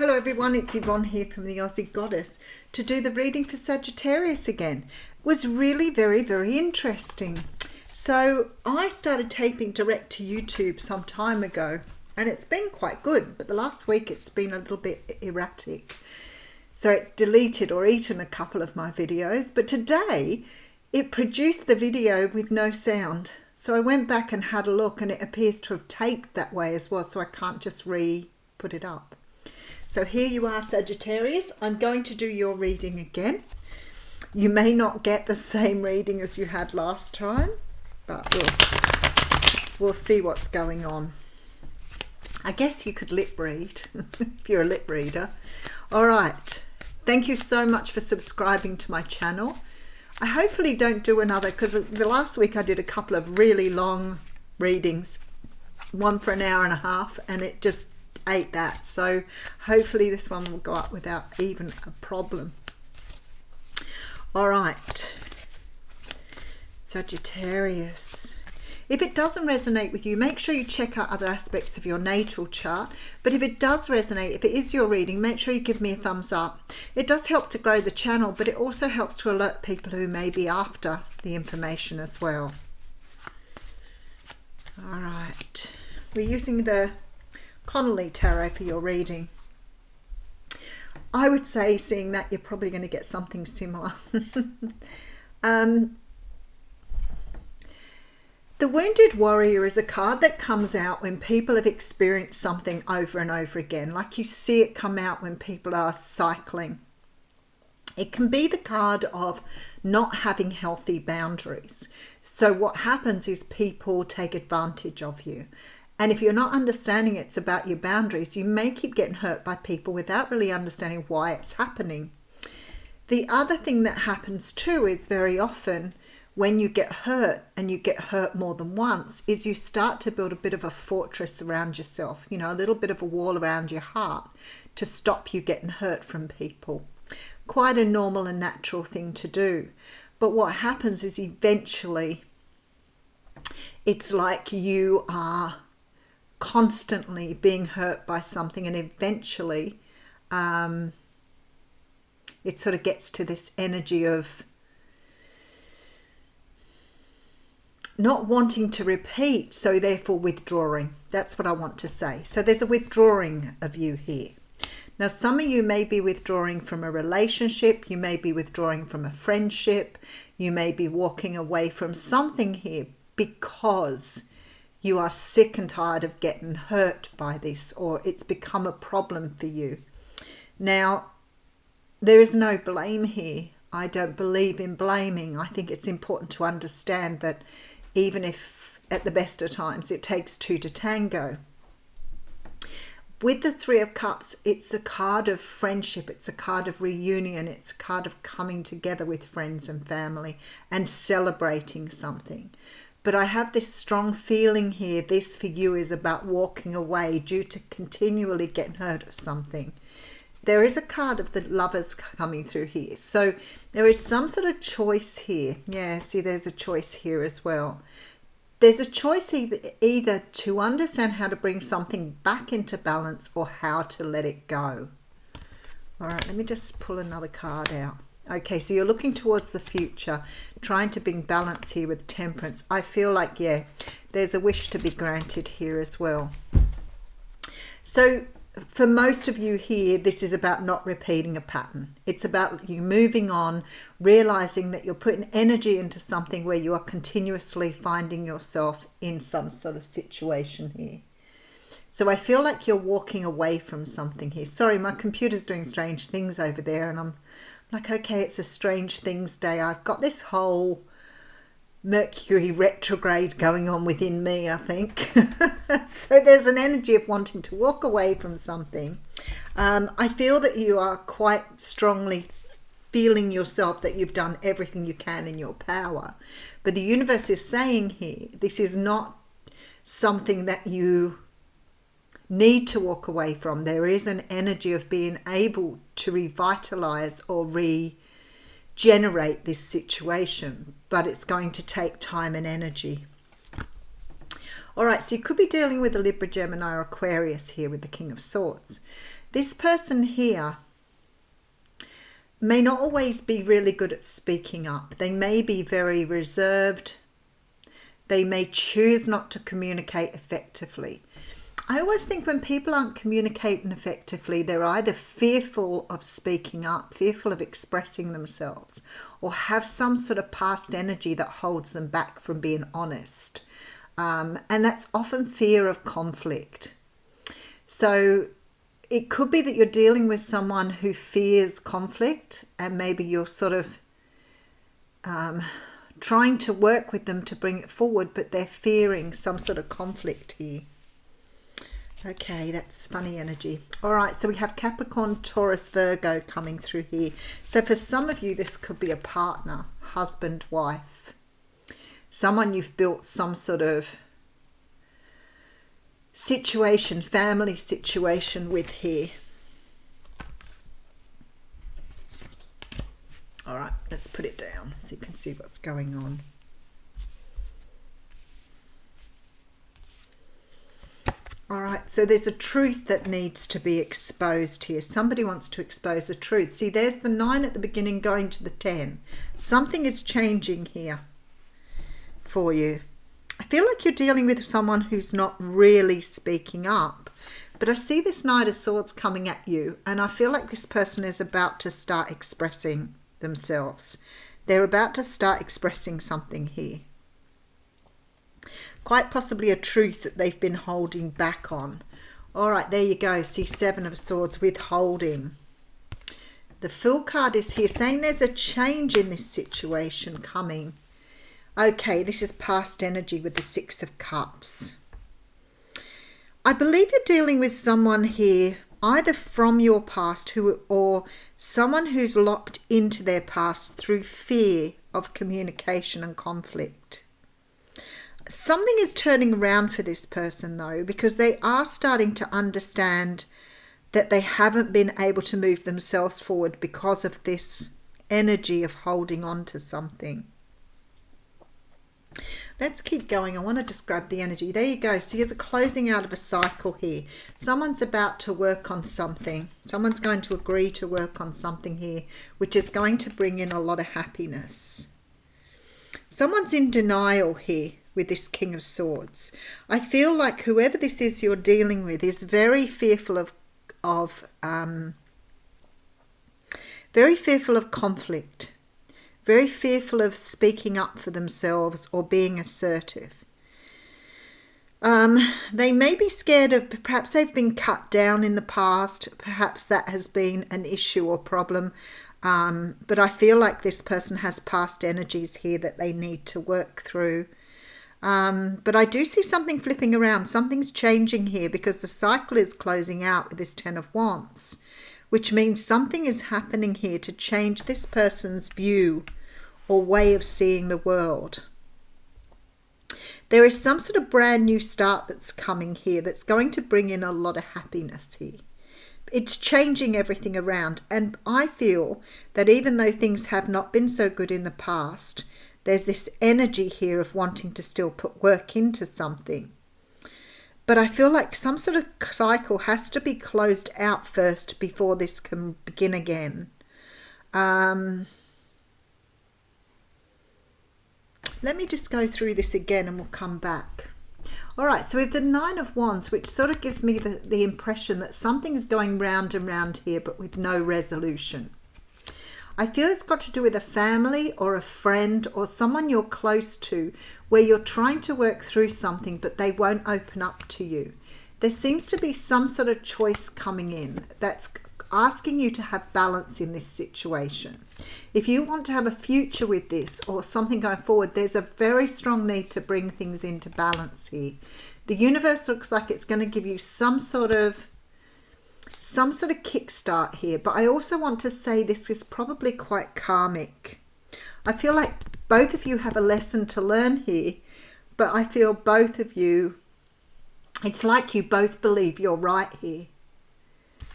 Hello everyone, it's Yvonne here from the Aussie Goddess to do the reading for Sagittarius again. It was really very interesting. So I started taping direct to YouTube some time ago and it's been quite good, but the last week it's been a little bit erratic. So it's deleted or eaten a couple of my videos, but today it produced the video with no sound. So I went back and had a look and it appears to have taped that way as well, so I can't just put it up. So here you are, Sagittarius. I'm going to do your reading again. You may not get the same reading as you had last time, but we'll see what's going on. I guess you could lip read if you're a lip reader. All right. Thank you so much for subscribing to my channel. I hopefully don't do another, because the last week I did a couple of really long readings, one for an hour and a half, and it just ate that. So hopefully this one will go up without even a problem. All right, Sagittarius. If it doesn't resonate with you, make sure you check out other aspects of your natal chart. But if it does resonate, if it is your reading, make sure you give me a thumbs up. It does help to grow the channel, but it also helps to alert people who may be after the information as well. All right, we're using the Connolly Tarot for your reading. I would say, seeing that, you're probably going to get something similar. The Wounded Warrior is a card that comes out when people have experienced something over and over again. Like you see it come out when people are cycling. It can be the card of not having healthy boundaries. So what happens is people take advantage of you. And if you're not understanding it's about your boundaries, you may keep getting hurt by people without really understanding why it's happening. The other thing that happens too is very often when you get hurt, and you get hurt more than once, is you start to build a bit of a fortress around yourself, you know, a little bit of a wall around your heart to stop you getting hurt from people. Quite a normal and natural thing to do. But what happens is eventually it's like you are constantly being hurt by something, and eventually it sort of gets to this energy of not wanting to repeat, so therefore withdrawing. That's what I want to say. So there's a withdrawing of you here. Now some of you may be withdrawing from a relationship, you may be withdrawing from a friendship, you may be walking away from something here because you are sick and tired of getting hurt by this, or it's become a problem for you. Now, there is no blame here. I don't believe in blaming. I think it's important to understand that even if at the best of times it takes two to tango. With the Three of Cups, it's a card of friendship, it's a card of reunion, it's a card of coming together with friends and family and celebrating something. But I have this strong feeling here, this for you is about walking away due to continually getting hurt of something. There is a card of the Lovers coming through here. So there is some sort of choice here. Yeah, see, there's a choice here as well. There's a choice either to understand how to bring something back into balance or how to let it go. All right, let me just pull another card out. Okay, so you're looking towards the future, trying to bring balance here with Temperance. I feel like, yeah, there's a wish to be granted here as well. So for most of you here, this is about not repeating a pattern. It's about you moving on, realizing that you're putting energy into something where you are continuously finding yourself in some sort of situation here. So I feel like you're walking away from something here. Sorry, my computer's doing strange things over there, and I'm like, okay, it's a strange things day. I've got this whole Mercury retrograde going on within me, I think. So there's an energy of wanting to walk away from something. I feel that you are quite strongly feeling yourself that you've done everything you can in your power. But the universe is saying here, this is not something that you need to walk away from. There is an energy of being able to revitalize or regenerate this situation, but it's going to take time and energy. All right, so you could be dealing with a Libra, Gemini or Aquarius here with the King of Swords. This person here may not always be really good at speaking up. They may be very reserved. They may choose not to communicate effectively. I always think when people aren't communicating effectively, they're either fearful of speaking up, fearful of expressing themselves, or have some sort of past energy that holds them back from being honest. And that's often fear of conflict. So it could be that you're dealing with someone who fears conflict, and maybe you're sort of trying to work with them to bring it forward, but they're fearing some sort of conflict here. Okay, that's funny energy. All right, so we have Capricorn, Taurus, Virgo coming through here. So for some of you, this could be a partner, husband, wife, someone you've built some sort of situation, family situation with here. All right, let's put it down so you can see what's going on. All right, so there's a truth that needs to be exposed here. Somebody wants to expose a truth. See, there's the 9 at the beginning going to the 10. Something is changing here for you. I feel like you're dealing with someone who's not really speaking up, but I see this Knight of Swords coming at you, and I feel like this person is about to start expressing themselves. They're about to start expressing something here. Quite possibly a truth that they've been holding back on. All right, there you go. See, 7 of Swords, withholding. The Fool card is here saying there's a change in this situation coming. Okay, this is past energy with the 6 of Cups. I believe you're dealing with someone here, either from your past or someone who's locked into their past through fear of communication and conflict. Something is turning around for this person though, because they are starting to understand that they haven't been able to move themselves forward because of this energy of holding on to something. Let's keep going. I want to just grab the energy. There you go. See, there's a closing out of a cycle here. Someone's about to work on something. Someone's going to agree to work on something here, which is going to bring in a lot of happiness. Someone's in denial here with this King of Swords. I feel like whoever this is you're dealing with is very fearful of conflict, very fearful of speaking up for themselves or being assertive. They may be scared of, perhaps they've been cut down in the past, perhaps that has been an issue or problem, but I feel like this person has past energies here that they need to work through. But I do see something flipping around. Something's changing here because the cycle is closing out with this 10 of Wands, which means something is happening here to change this person's view or way of seeing the world. There is some sort of brand new start that's coming here that's going to bring in a lot of happiness here. It's changing everything around, and I feel that even though things have not been so good in the past, there's this energy here of wanting to still put work into something. But I feel like some sort of cycle has to be closed out first before this can begin again. Let me just go through this again and we'll come back. All right, so with the 9 of Wands, which sort of gives me the impression that something is going round and round here, but with no resolution. I feel it's got to do with a family or a friend or someone you're close to where you're trying to work through something, but they won't open up to you. There seems to be some sort of choice coming in that's asking you to have balance in this situation. If you want to have a future with this or something going forward, there's a very strong need to bring things into balance here. The universe looks like it's going to give you some sort of kickstart here, but I also want to say this is probably quite karmic. I feel like both of you have a lesson to learn here, but I feel both of you, it's like you both believe you're right here.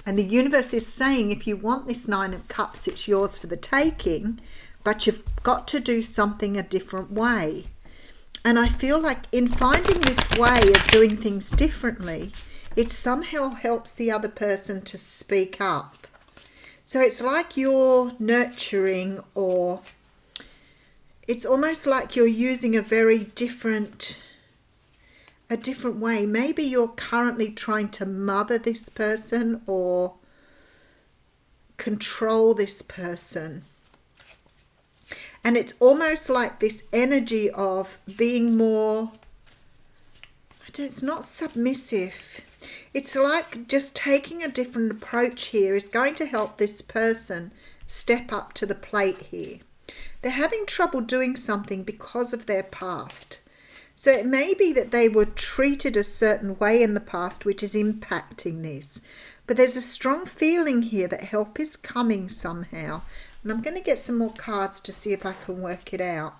And the universe is saying if you want this 9 of Cups, it's yours for the taking, but you've got to do something a different way. And I feel like in finding this way of doing things differently, it somehow helps the other person to speak up. So it's like you're nurturing, or it's almost like you're using a very different way. Maybe you're currently trying to mother this person or control this person. And it's almost like this energy of being more, it's not submissive. It's like just taking a different approach here is going to help this person step up to the plate here. They're having trouble doing something because of their past. So it may be that they were treated a certain way in the past, which is impacting this. But there's a strong feeling here that help is coming somehow. And I'm going to get some more cards to see if I can work it out.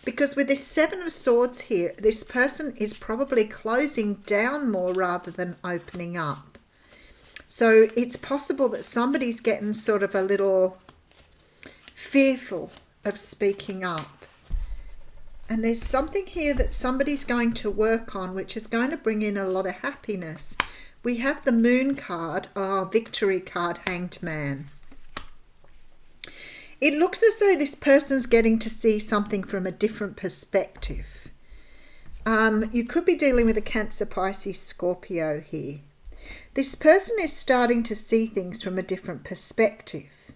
Because with this Seven of Swords here, this person is probably closing down more rather than opening up. So it's possible that somebody's getting sort of a little fearful of speaking up. And there's something here that somebody's going to work on, which is going to bring in a lot of happiness. We have the Moon card, our victory card, Hanged Man. It looks as though this person's getting to see something from a different perspective. You could be dealing with a Cancer, Pisces, Scorpio here. This person is starting to see things from a different perspective.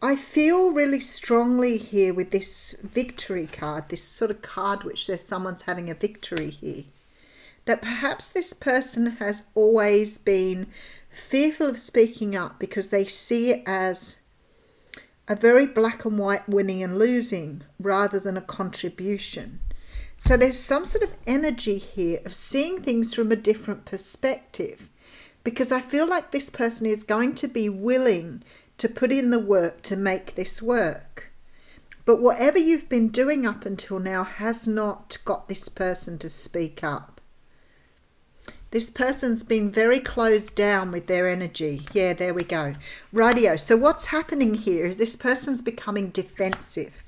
I feel really strongly here with this victory card, this sort of card which says someone's having a victory here, that perhaps this person has always been fearful of speaking up because they see it as a very black and white winning and losing rather than a contribution. So there's some sort of energy here of seeing things from a different perspective, because I feel like this person is going to be willing to put in the work to make this work. But whatever you've been doing up until now has not got this person to speak up. This person's been very closed down with their energy. Yeah, there we go. Rightio. So what's happening here is this person's becoming defensive.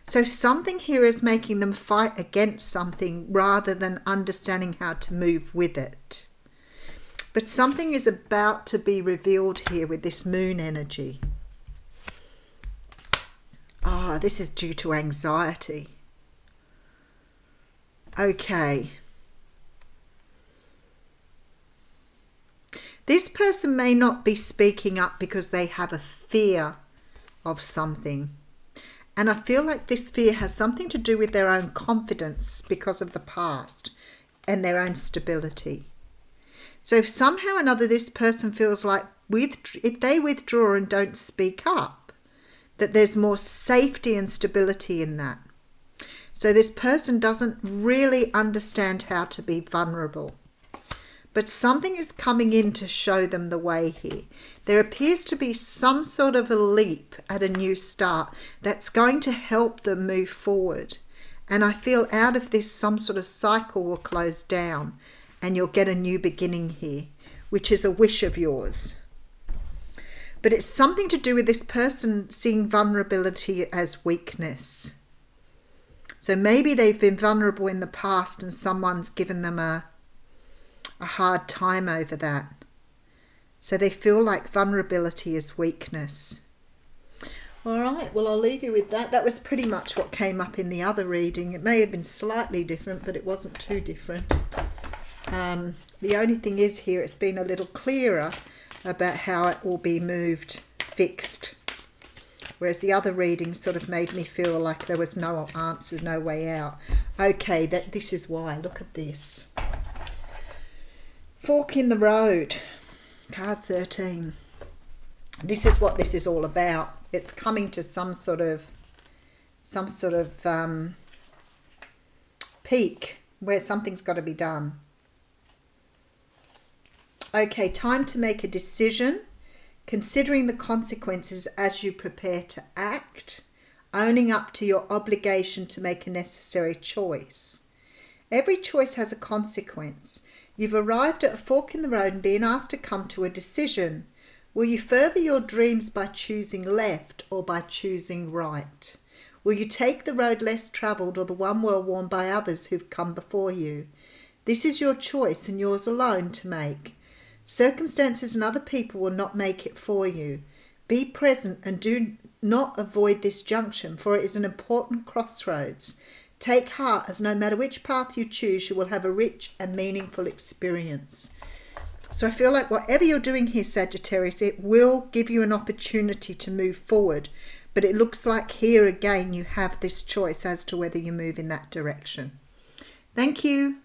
So something here is making them fight against something rather than understanding how to move with it. But something is about to be revealed here with this Moon energy. Ah, this is due to anxiety. Okay. This person may not be speaking up because they have a fear of something. And I feel like this fear has something to do with their own confidence because of the past and their own stability. So if somehow or another this person feels like if they withdraw and don't speak up, that there's more safety and stability in that. So this person doesn't really understand how to be vulnerable. But something is coming in to show them the way here. There appears to be some sort of a leap at a new start that's going to help them move forward. And I feel out of this some sort of cycle will close down and you'll get a new beginning here, which is a wish of yours. But it's something to do with this person seeing vulnerability as weakness. So maybe they've been vulnerable in the past and someone's given them a hard time over that. So they feel like vulnerability is weakness. All right, well, I'll leave you with that. That was pretty much what came up in the other reading. It may have been slightly different, but it wasn't too different. The only thing is here, it's been a little clearer about how it will be moved, fixed. Whereas the other reading sort of made me feel like there was no answer, no way out. Okay, this is why. Look at this. Fork in the road, card 13. This is what this is all about. It's coming to some sort of peak where something's got to be done. Okay, time to make a decision, considering the consequences as you prepare to act, owning up to your obligation to make a necessary choice. Every choice has a consequence. You've arrived at a fork in the road and being asked to come to a decision. Will you further your dreams by choosing left or by choosing right? Will you take the road less travelled or the one well worn by others who've come before you? This is your choice and yours alone to make. Circumstances and other people will not make it for you. Be present and do not avoid this junction, for it is an important crossroads. Take heart, as no matter which path you choose, you will have a rich and meaningful experience. So I feel like whatever you're doing here, Sagittarius, it will give you an opportunity to move forward. But it looks like here again you have this choice as to whether you move in that direction. Thank you.